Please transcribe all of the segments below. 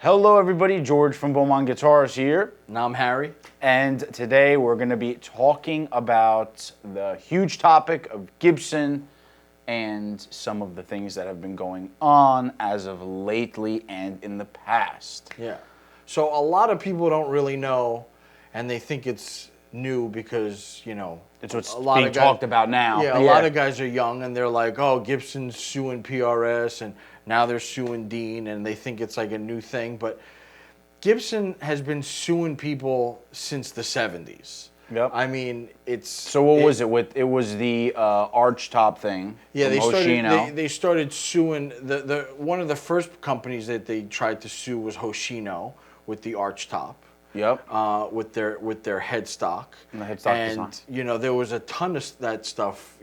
Hello everybody, George from Monde Guitars here. And I'm Harry. And today we're going to be talking about the huge topic of Gibson and some of the things that have been going on as of lately and in the past. Yeah. So a lot of people don't really know, and they think it's new because, It's what's a lot being of guys, talked about now. Yeah, a lot of guys are young and they're like, oh, Gibson's suing PRS and now they're suing Dean, and they think it's like a new thing. But Gibson has been suing people since the 70s. Yep. I mean, it's... So what was it? It was the arch top thing. Yeah, Hoshino. they started suing, one of the first companies that they tried to sue was Hoshino with the arch top. Yep. With their headstock. And the headstock design. There was a ton of that stuff.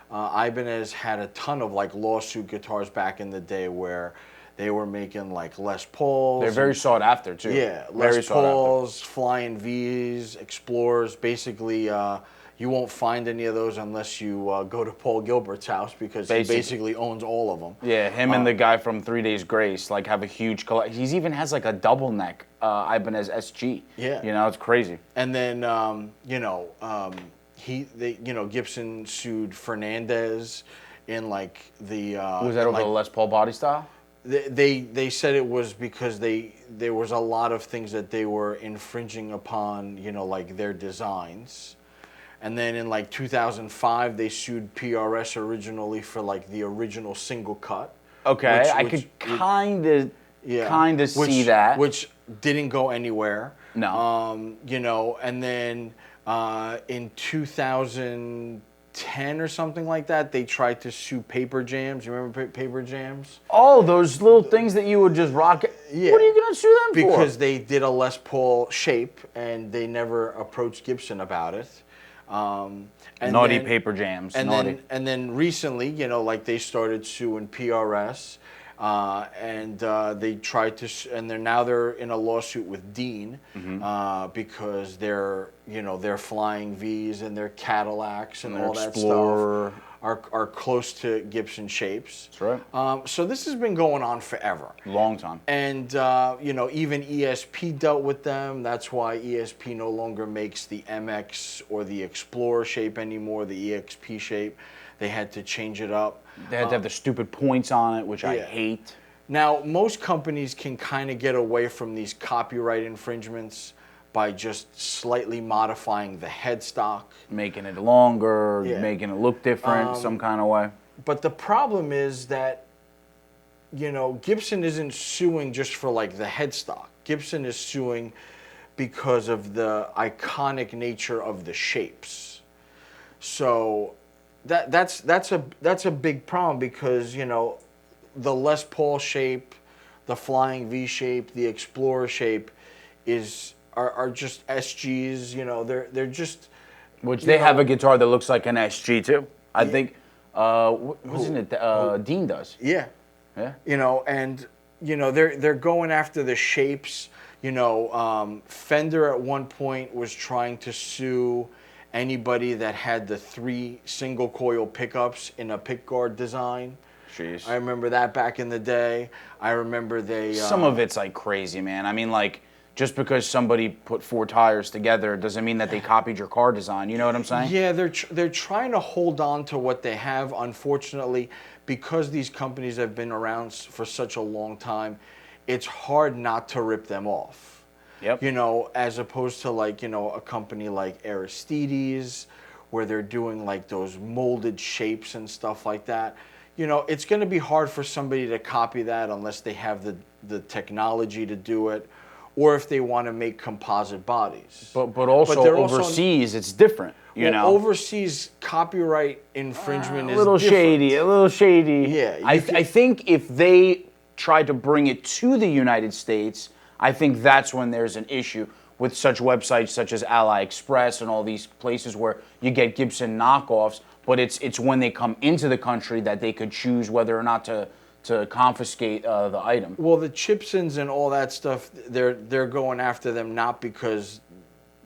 Ibanez had a ton of like lawsuit guitars back in the day where they were making like Les Pauls. They're very sought after too. Yeah, very Les Pauls, Flying V's, Explorers. Basically, you won't find any of those unless you go to Paul Gilbert's house because he basically owns all of them. Yeah, him and the guy from 3 Days Grace like have a huge collection. He even has like a double neck Ibanez SG. Yeah, it's crazy. And then Gibson sued Fernandez in like the was that over the Les Paul body style? They said it was because there was a lot of things that they were infringing upon, like their designs. And then in like 2005, they sued PRS originally for like the original single cut. Okay, I could kind of see that. Which didn't go anywhere. No. And then in 2010 or something like that, they tried to sue Paper Jams. You remember Paper Jams? Oh, those little things that you would just rock. Yeah. What are you going to sue them for? Because they did a Les Paul shape, and they never approached Gibson about it. Naughty Paper Jams. And then recently, they started suing PRS. And they tried to, and they're in a lawsuit with Dean because their Flying V's and their Cadillacs and all that stuff are close to Gibson shapes. That's right. So this has been going on forever. Long time. And even ESP dealt with them. That's why ESP no longer makes the MX or the Explorer shape anymore, the EXP shape. They had to change it up. They had to have the stupid points on it, which I hate. Now, most companies can kind of get away from these copyright infringements by just slightly modifying the headstock. Making it longer, making it look different some kind of way. But the problem is that, Gibson isn't suing just for like the headstock. Gibson is suing because of the iconic nature of the shapes. So that's a big problem because the Les Paul shape, the Flying V shape, the Explorer shape are just SGs. They're just which they have a guitar that looks like an SG too. I think wasn't it Dean does. Yeah. And they're going after the shapes. Fender at one point was trying to sue anybody that had the 3 single coil pickups in a pickguard design. Jeez. I remember that back in the day. I remember some of it's like crazy, man. I mean, like, just because somebody put 4 tires together doesn't mean that they copied your car design. You know what I'm saying? Yeah, they're trying to hold on to what they have. Unfortunately, because these companies have been around for such a long time, it's hard not to rip them off. Yep. As opposed to like, a company like Aristides, where they're doing like those molded shapes and stuff like that. It's going to be hard for somebody to copy that unless they have the technology to do it, or if they want to make composite bodies. But also overseas, it's different. Overseas copyright infringement is a little shady. Yeah. I think if they try to bring it to the United States, I think that's when there's an issue with such websites such as AliExpress and all these places where you get Gibson knockoffs, but it's when they come into the country that they could choose whether or not to confiscate the item. Well, the Gibsons and all that stuff, they're going after them not because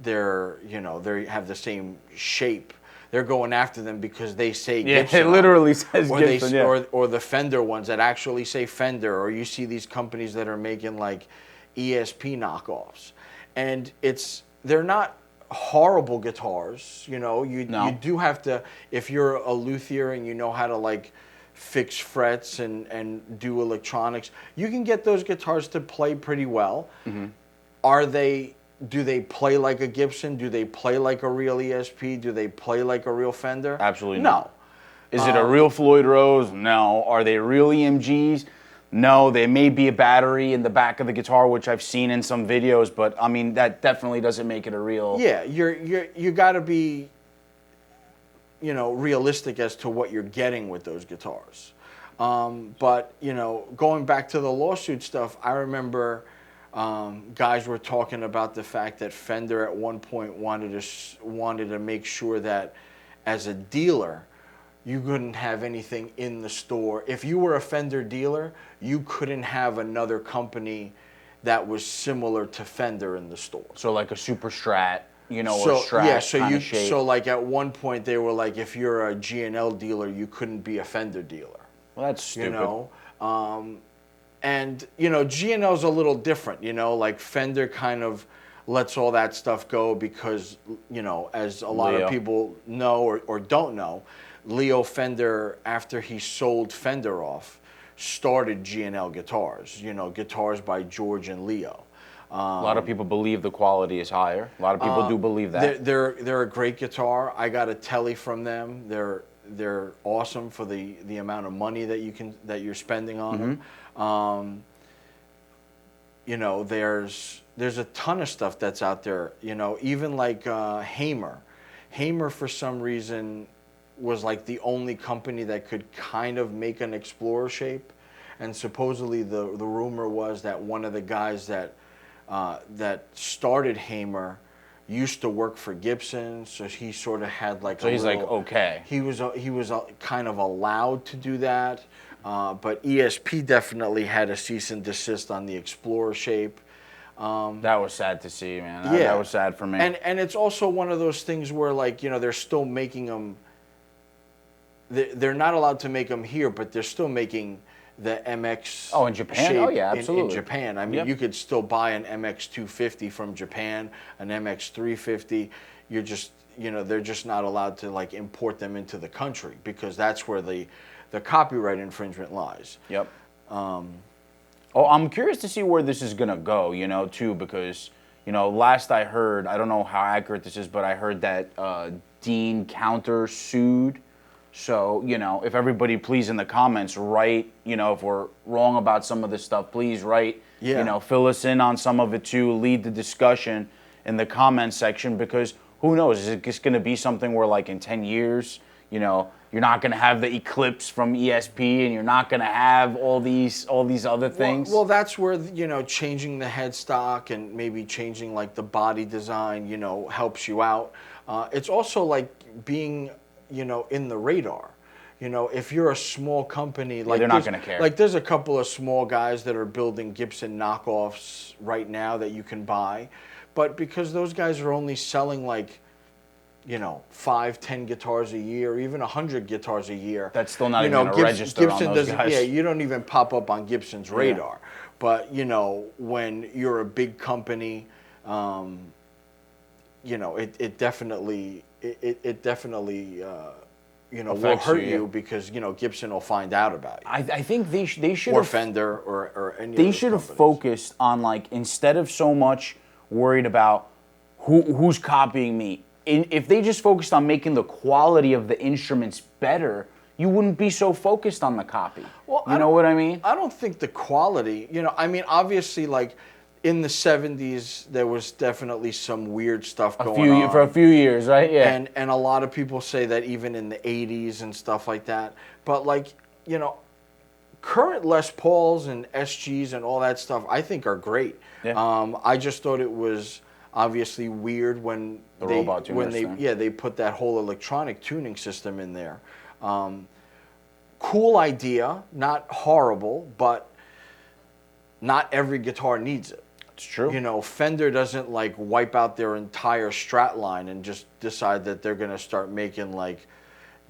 they have the same shape. they're going after them because they say Yeah, Gibson. it literally says or Gibson. or the Fender ones that actually say Fender, or you see these companies that are making like ESP knockoffs, and they're not horrible guitars. You know, you do have to, if you're a luthier and you know how to like fix frets and do electronics, you can get those guitars to play pretty well. Do they play like a Gibson? Do they play like a real ESP? Do they play like a real Fender? Absolutely no. not. Is it a real Floyd Rose? No. Are they real EMGs? No. There may be a battery in the back of the guitar, which I've seen in some videos, but I mean that definitely doesn't make it a real. Yeah, you got to be, you know, realistic as to what you're getting with those guitars. But you know, going back to the lawsuit stuff, I remember guys were talking about the fact that Fender at one point wanted to make sure that as a dealer, you couldn't have anything in the store. If you were a Fender dealer, you couldn't have another company that was similar to Fender in the store. So like a Super Strat, you know, or Strat kind of shape. So like at one point they were like, if you're a G&L dealer, you couldn't be a Fender dealer. Well, that's stupid. You know, and you know, G&L's a little different. You know, like Fender kind of lets all that stuff go because, you know, as a lot of people know or don't know, Leo Fender, after he sold Fender off, started G&L Guitars. You know, guitars by George and Leo. A lot of people believe the quality is higher. A lot of people do believe that. They're a great guitar. I got a Telly from them. They're awesome for the amount of money that you're spending on them. You know, there's a ton of stuff that's out there. You know, even like Hamer. Hamer, for some reason, was like the only company that could kind of make an Explorer shape, and supposedly the rumor was that one of the guys that started Hamer used to work for Gibson, so he sort of had like so he's like okay. He was kind of allowed to do that, but ESP definitely had a cease and desist on the Explorer shape. That was sad to see, man. Yeah. That was sad for me. And it's also one of those things where, like, you know, they're still making them. They're not allowed to make them here, but they're still making the MX. Oh, in Japan? Shape Oh, yeah, absolutely. In Japan. I mean, you could still buy an MX 250 from Japan, an MX 350. You're just, you know, they're just not allowed to like import them into the country because that's where the copyright infringement lies. Yep. I'm curious to see where this is gonna go, you know, too, because, you know, last I heard, I don't know how accurate this is, but I heard that Dean counter sued. So, you know, if everybody please in the comments write, you know, if we're wrong about some of this stuff, please write, you know, fill us in on some of it too, lead the discussion in the comment section, because who knows, is it just going to be something where like in 10 years, you know, you're not going to have the Eclipse from ESP and you're not going to have all these other things? Well, that's where, you know, changing the headstock and maybe changing like the body design, you know, helps you out. It's also like being, you know, in the radar. You know, if you're a small company, like they're not going to care. Like there's a couple of small guys that are building Gibson knockoffs right now that you can buy, but because those guys are only selling like, you know, 5-10 guitars a year, or even 100 guitars a year. That's still not even a register Gibson on those guys. Yeah, you don't even pop up on Gibson's radar. But you know, when you're a big company, you know, it definitely you know, will hurt you because, you know, Gibson will find out about you. I think they should or have Fender or any. They should have focused on, like, instead of so much worried about who's copying me. If they just focused on making the quality of the instruments better, you wouldn't be so focused on the copy. Well, you know what I mean? I don't think the quality. You know, I mean, obviously, like, in the 70s, there was definitely some weird stuff going on. For a few years, right? Yeah. And a lot of people say that even in the 80s and stuff like that. But, like, you know, current Les Pauls and SGs and all that stuff, I think are great. Yeah. I just thought it was obviously weird when they put that whole electronic tuning system in there. Cool idea, not horrible, but not every guitar needs it. It's true. You know, Fender doesn't like wipe out their entire Strat line and just decide that they're going to start making like,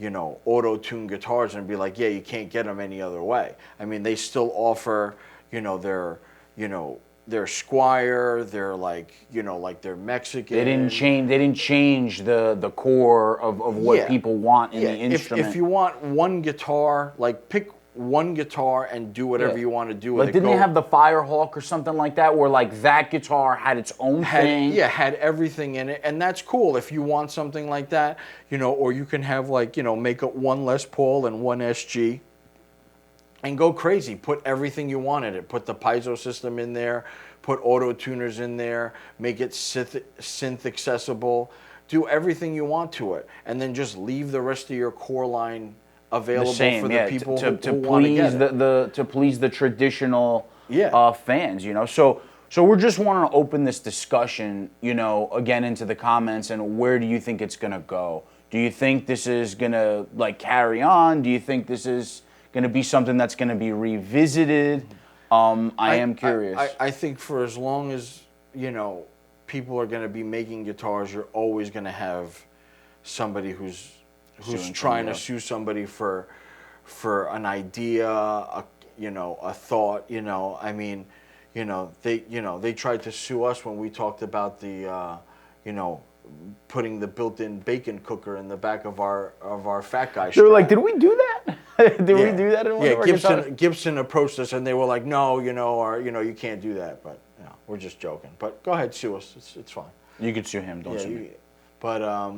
you know, auto-tune guitars and be like, yeah, you can't get them any other way. I mean, they still offer, you know, their Squire, their like, you know, like their Mexican. They didn't change the core of what people want in the instrument. If you want one guitar, like pick one guitar and do whatever you want to do with it. Like, didn't they have the Firehawk or something like that, where like that guitar had its own thing? Yeah, had everything in it, and that's cool if you want something like that, you know. Or you can have like, you know, make up one Les Paul and one SG, and go crazy. Put everything you want in it. Put the piezo system in there. Put auto tuners in there. Make it synth accessible. Do everything you want to it, and then just leave the rest of your core line available for the people who want to get it. To please the traditional fans, you know. So we're just wanting to open this discussion, you know, again into the comments, and where do you think it's gonna go? Do you think this is gonna like carry on? Do you think this is gonna be something that's gonna be revisited? I am curious. I think for as long as, you know, people are gonna be making guitars, you're always gonna have somebody who's trying to sue somebody for an idea, you know, a thought, you know. I mean, you know, they tried to sue us when we talked about the, you know, putting the built-in bacon cooker in the back of our Fat Guy. They were like, did we do that? Did we do that in one of our guitars? Gibson approached us and they were like, no, you know, or you know, you can't do that. But you know, we're just joking. But go ahead, sue us. It's fine. You could sue him. Don't sue me. But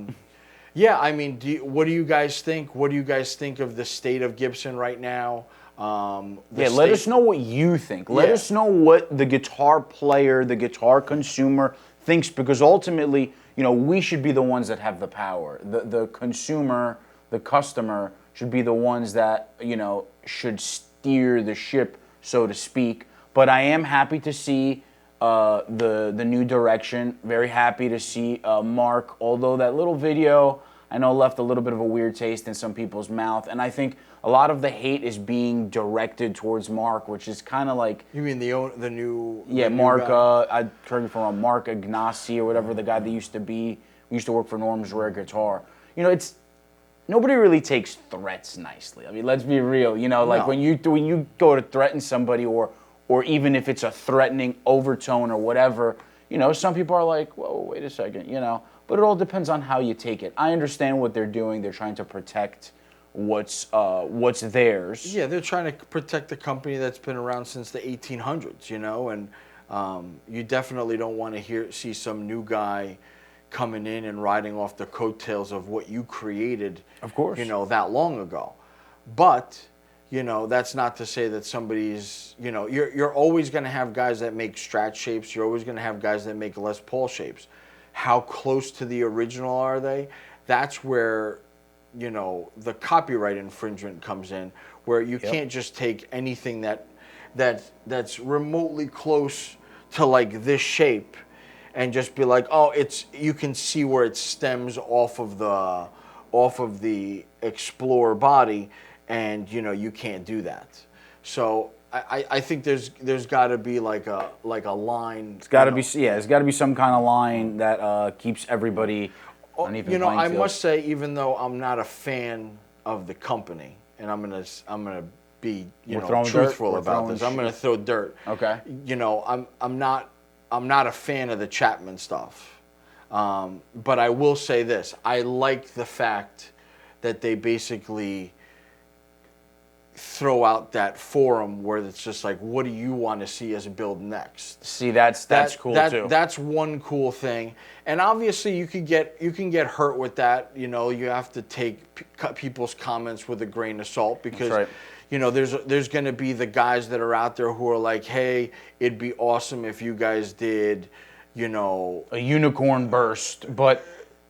yeah, I mean, what do you guys think? What do you guys think of the state of Gibson right now? Let us know what you think. Let us know what the guitar player, the guitar consumer thinks, because ultimately, you know, we should be the ones that have the power. The consumer, the customer should be the ones that, you know, should steer the ship, so to speak. But I am happy to see the new direction. Very happy to see Mark, although that little video I know left a little bit of a weird taste in some people's mouth, and I think a lot of the hate is being directed towards Mark, which is kind of like... You mean the new... Yeah, Mark, I correct me if I'm wrong, Mark Ignacy or whatever, the guy that used to work for Norm's Rare Guitar. You know, it's... Nobody really takes threats nicely. I mean, let's be real. You know, like when you go to threaten somebody, or even if it's a threatening overtone or whatever, you know, some people are like, whoa, wait a second, you know. But it all depends on how you take it. I understand what they're doing. They're trying to protect what's theirs. Yeah, they're trying to protect the company that's been around since the 1800s, you know, and you definitely don't want to see some new guy coming in and riding off the coattails of what you created, of course, you know, that long ago. But, you know, that's not to say that somebody's, you know, you're always going to have guys that make Strat shapes. You're always going to have guys that make Les Paul shapes. How close to the original are they? That's where, you know, the copyright infringement comes in, where you can't just take anything that's remotely close to like this shape and just be like, oh, you can see where it stems off of the Explorer body, and you know, you can't do that. So I think there's got to be like a line. It's got to be it's got to be some kind of line that keeps everybody on even You know, playing I field. must say, even though I'm not a fan of the company, and I'm gonna be truthful about this. I'm gonna throw dirt. Okay. You know, I'm not a fan of the Chapman stuff, but I will say this: I like the fact that they basically throw out that forum where it's just like, what do you want to see us build next? See, that's cool too. That's one cool thing, and obviously you can get hurt with that. You know, you have to take people's comments with a grain of salt, because That's right. You know, there's going to be the guys that are out there who are like, hey, it'd be awesome if you guys did, you know, a unicorn burst, but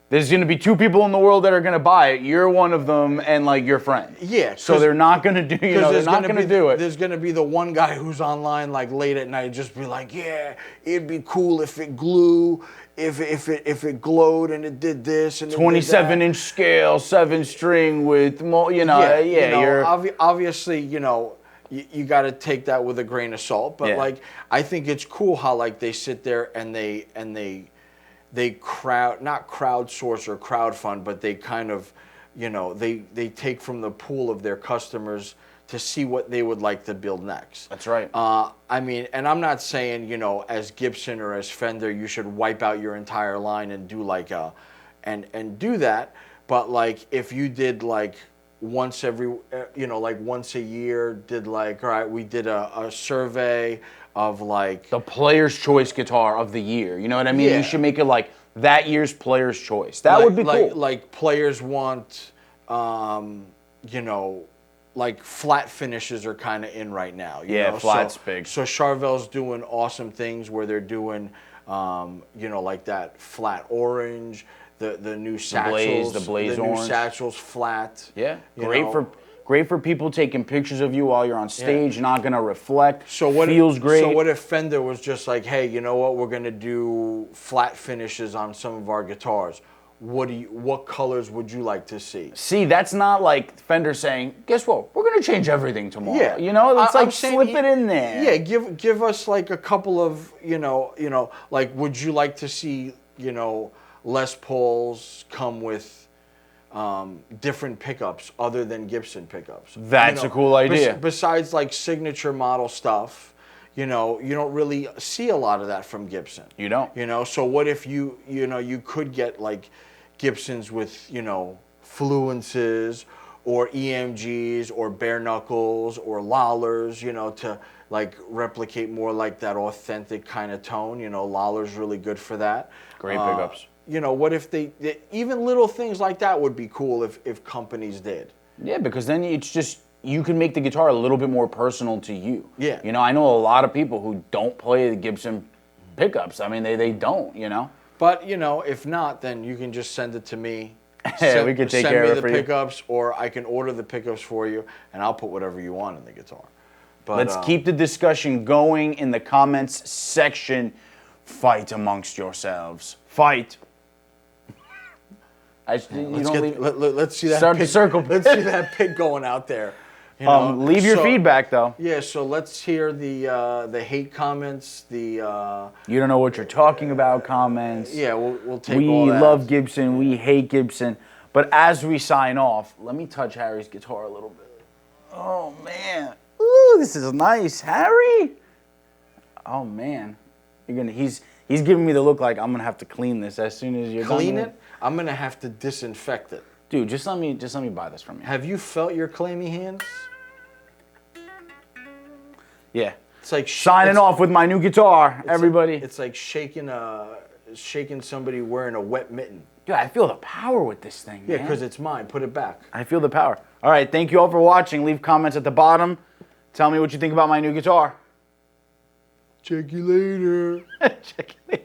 there's going to be two people in the world that are going to buy it. You're one of them, and like your friend. Yeah. So they're not going to do. You know, they're not going to do it. There's going to be the one guy who's online like late at night, just be like, yeah, it'd be cool if it glue, if it glowed and it did this and 27-inch scale, 7-string with, you know, obviously, you know, you got to take that with a grain of salt. But Yeah. like, I think it's cool how like they sit there and they not crowdsource or crowdfund, but they kind of, you know, they take from the pool of their customers to see what they would like to build next. That's right. I mean, and I'm not saying, you know, as Gibson or as Fender, you should wipe out your entire line and do like and do that. But like, if you did like once every, you know, like once a year, did like, all right, we did a survey of like The player's choice guitar of the year. You know what I mean? Yeah. You should make it like that year's player's choice. That would be cool. Like players want, you know, like flat finishes are kind of in right now. You Yeah, know? flat's so, big. So Charvel's doing awesome things where they're doing, you know, like that flat orange, the new satchels, the blaze new orange. satchels flat. Yeah, you great know? for people taking pictures of you while you're on stage. Not gonna reflect. So what feels great. So what if Fender was just like, hey, you know what? We're gonna do flat finishes on some of our guitars. What colors would you like to see? See, that's not like Fender saying, guess what? We're gonna change everything tomorrow. Yeah, You know, it's I'm like saying, slip it in there. Yeah, give us like a couple of, you know, like, would you like to see, you know, Les Pauls come with different pickups other than Gibson pickups? That's You know, a cool idea. Besides like signature model stuff, you know, you don't really see a lot of that from Gibson. You don't. You know, so what if you know, you could get like Gibsons with, you know, Fluences or EMGs or bare knuckles or lollers, you know, to like replicate more like that authentic kind of tone. You know, loller's really good for that. Great pickups. You know, what if they even little things like that would be cool if companies did. Yeah, because then it's just, you can make the guitar a little bit more personal to you. Yeah. You know, I know a lot of people who don't play the Gibson pickups. I mean, they don't, you know? But, you know, if not, then you can just send it to me. Yeah, we could take care of it Send for me you. the pickups, or I can order the pickups for you, and I'll put whatever you want in the guitar. But, Let's keep the discussion going in the comments section. Fight amongst yourselves. Fight. Let's see that Start the pig, circle. Let's see that pig going out there. You know? Leave your feedback, though. Yeah, so let's hear the hate comments. You don't know what you're talking about comments. Yeah, we'll take We all that. love Gibson. We hate Gibson. But as we sign off, let me touch Harry's guitar a little bit. Oh, man. Ooh, this is nice. Harry? Oh, man. He's giving me the look like I'm going to have to clean this as soon as you're Clean done. it? I'm going to have to disinfect it. Dude, just let me buy this from you. Have you felt your clammy hands? Yeah. It's like Signing off with my new guitar, everybody. It's like shaking somebody wearing a wet mitten. Dude, I feel the power with this thing, Yeah, man. because it's mine. Put it back. I feel the power. All right, thank you all for watching. Leave comments at the bottom. Tell me what you think about my new guitar. Check you later. Check you later.